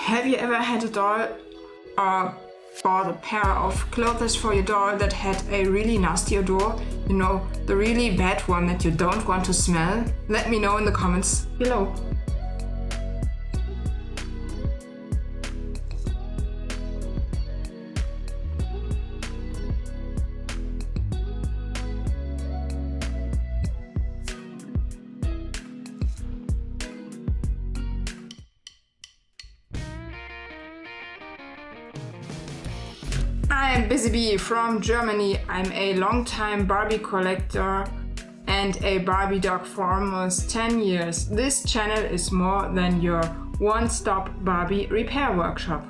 Have you ever had a doll or bought a pair of clothes for your doll that had a really nasty odor? You know, the really bad one that you don't want to smell? Let me know in the comments below. I'm Busy Bee from Germany. I'm a long-time Barbie collector and a Barbie dog for almost 10 years. This channel is more than your one-stop Barbie repair workshop.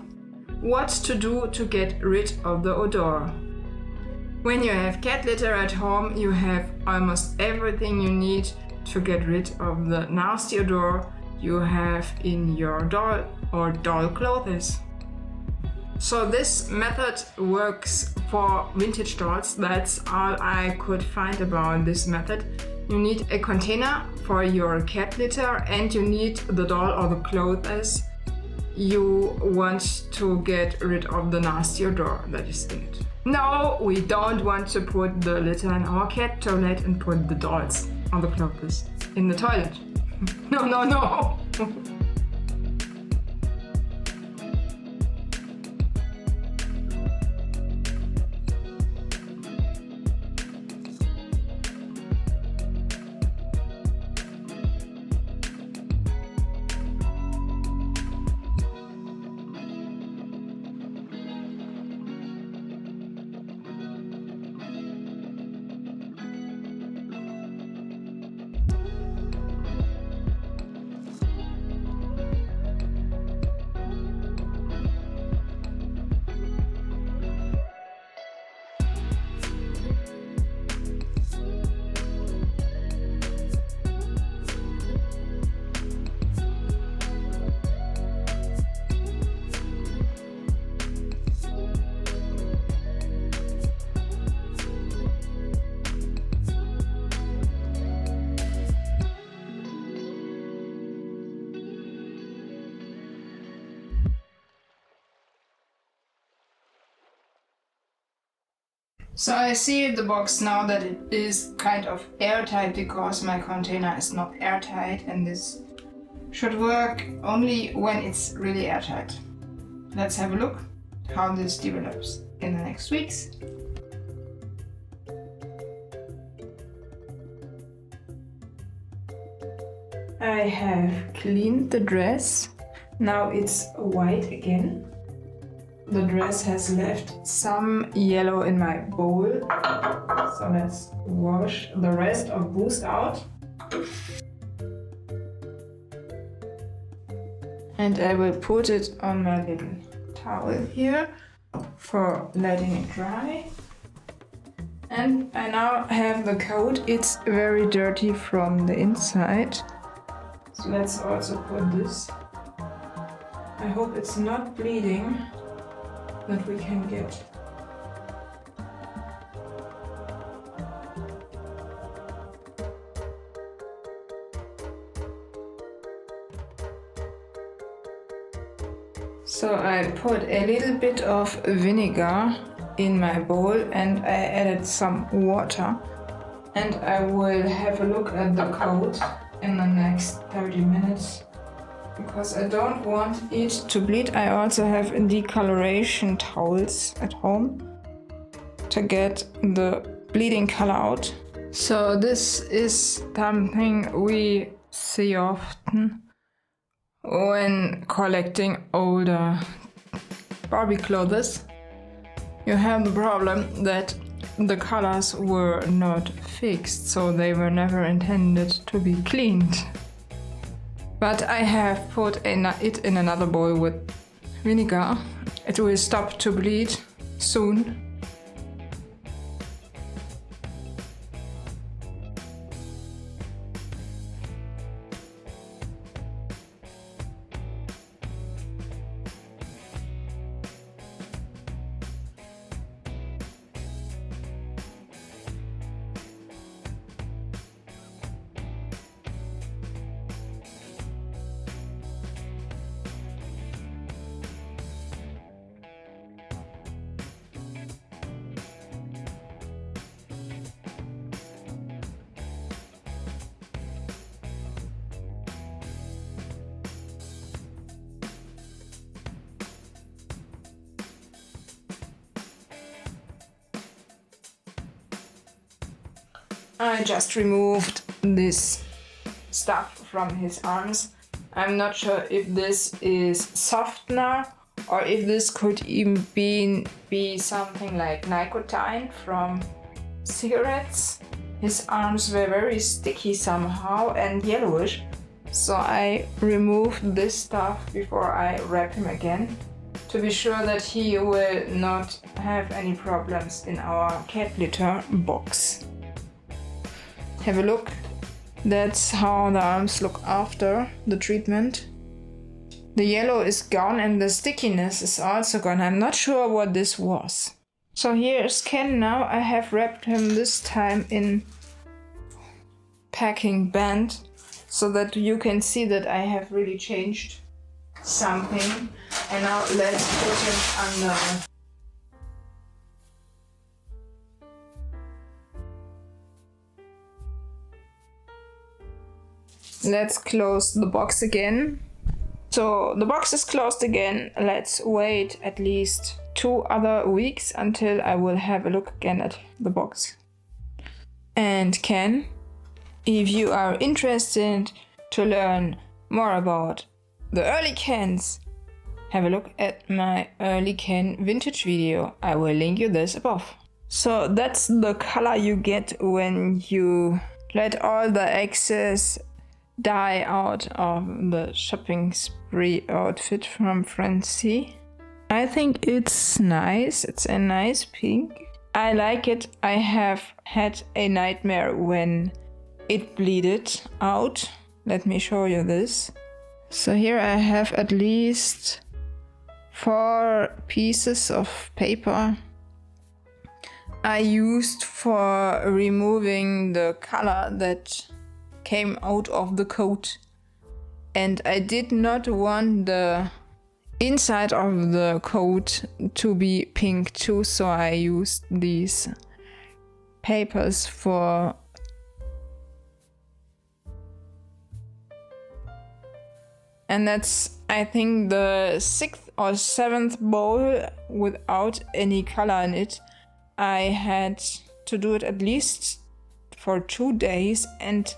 What to do to get rid of the odor? When you have cat litter at home, you have almost everything you need to get rid of the nasty odor you have in your doll or doll clothes. So this method works for vintage dolls. That's all I could find about this method. You need a container for your cat litter and you need the doll or the clothes you want to get rid of the nasty odor that is in it. No, we don't want to put the litter in our cat toilet and put the dolls or the clothes in the toilet. No, no, no! So I see in the box now that it is kind of airtight because my container is not airtight, and this should work only when it's really airtight. Let's have a look how this develops in the next weeks. I have cleaned the dress. Now it's white again. The dress has left some yellow in my bowl, so let's wash the rest of boost out. And I will put it on my little towel here for letting it dry. And I now have the coat. It's very dirty from the inside. So let's also put this. I hope it's not bleeding, that we can get. So I put a little bit of vinegar in my bowl and I added some water, and I will have a look at the coat in the next 30 minutes. Because I don't want it to bleed. I also have decoloration towels at home to get the bleeding color out. So this is something we see often when collecting older Barbie clothes. You have the problem that the colors were not fixed, so they were never intended to be cleaned. But I have put it in another bowl with vinegar. It will stop to bleed soon. I just removed this stuff from his arms. I'm not sure if this is softener or if this could even be something like nicotine from cigarettes. His arms were very sticky somehow and yellowish, so I removed this stuff before I wrap him again to be sure that he will not have any problems in our cat litter box. Have a look. That's how the arms look after the treatment. The yellow is gone and the stickiness is also gone. I'm not sure what this was. So here is Ken now. I have wrapped him this time in packing band so that you can see that I have really changed something. And now let's put him under. Let's close the box again. So the box is closed again. Let's wait at least 2 other weeks until I will have a look again at the box. And Ken, if you are interested to learn more about the early Kens, have a look at my early Ken vintage video. I will link you this above. So that's the color you get when you let all the excess dye out of the shopping spree outfit from Francie. I think it's nice. It's a nice pink. I like it. I have had a nightmare when it bleeded out. Let me show you this. So here I have at least 4 pieces of paper I used for removing the color that came out of the coat, and I did not want the inside of the coat to be pink too, so I used these papers for and that's I think the 6th or 7th bowl without any color in it. I had to do it at least for 2 days, and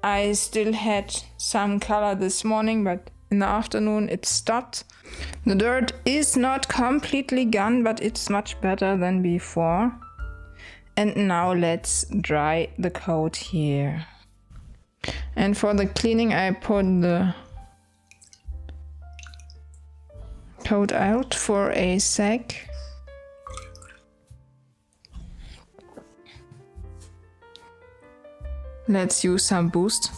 I still had some color this morning, but in the afternoon it stopped. The dirt is not completely gone, but it's much better than before. And now let's dry the coat here. And for the cleaning I put the coat out for a sec. Let's use some boost.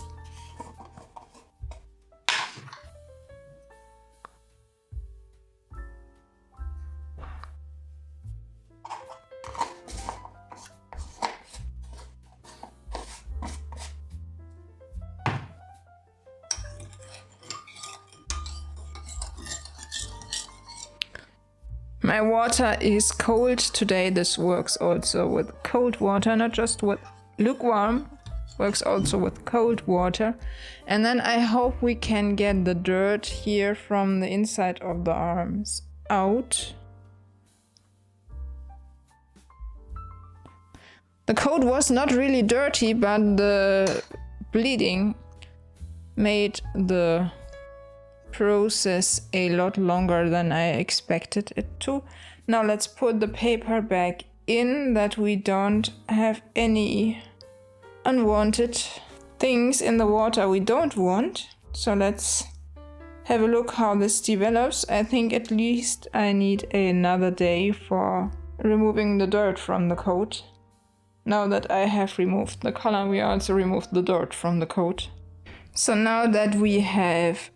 My water is cold today. This works also with cold water, not just with lukewarm. Works also with cold water. And then I hope we can get the dirt here from the inside of the arms out. The coat was not really dirty, but the bleeding made the process a lot longer than I expected it to. Now let's put the paper back in that we don't have any unwanted things in the water we don't want. So let's have a look how this develops. I think at least I need another day for removing the dirt from the coat. Now that I have removed the color, we also removed the dirt from the coat. So now that we have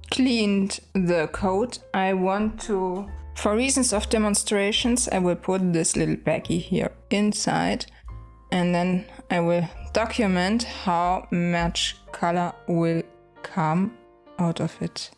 cleaned the coat, I want to, for reasons of demonstrations, I will put this little baggie here inside, and then I will document how much color will come out of it.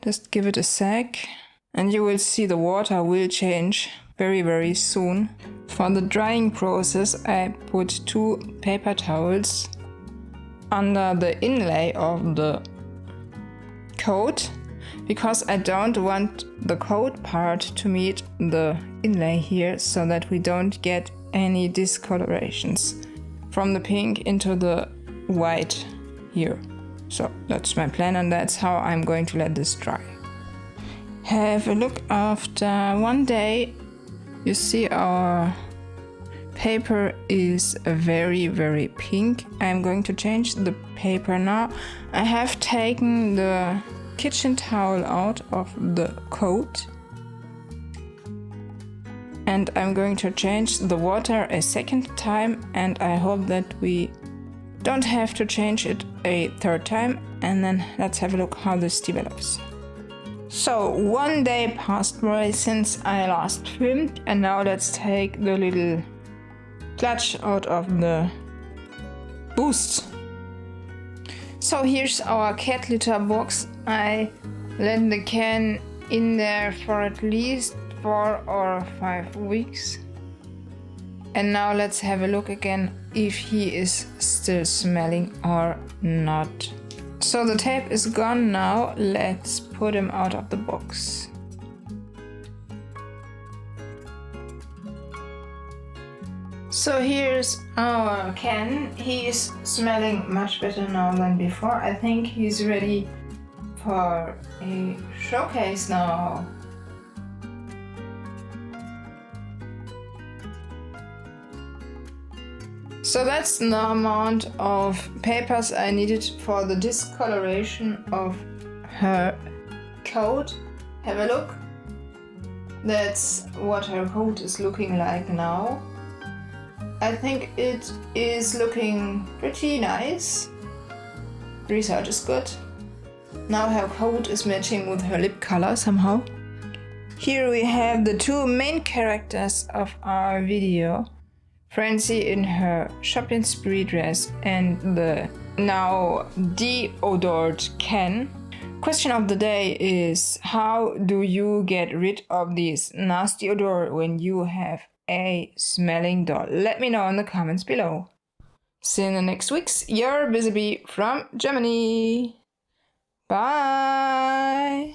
Just give it a sec, and you will see the water will change very, very soon. For the drying process, I put 2 paper towels under the inlay of the coat, because I don't want the coat part to meet the inlay here, so that we don't get any discolorations from the pink into the white here. So that's my plan, and that's how I'm going to let this dry. Have a look after 1 day. You see our paper is very, very pink. I'm going to change the paper now. I have taken the kitchen towel out of the coat, and I'm going to change the water a second time, and I hope that we don't have to change it a third time. And then let's have a look how this develops. So 1 day passed by since I last filmed, and now let's take the little clutch out of the boost. So here's our cat litter box. I let the can in there for at least 4 or 5 weeks. And now let's have a look again if he is still smelling or not. So the tape is gone now. Let's put him out of the box. So here's our can. He is smelling much better now than before. I think he's ready for a showcase now. So that's the amount of papers I needed for the discoloration of her coat. Have a look. That's what her coat is looking like now. I think it is looking pretty nice. The result is good. Now her coat is matching with her lip color somehow. Here we have the two main characters of our video. Francie in her shopping spree dress and the now deodorized can. Question of the day is, how do you get rid of this nasty odor when you have a smelling doll? Let me know in the comments below. See you in the next weeks. Your Busy Bee from Germany. Bye.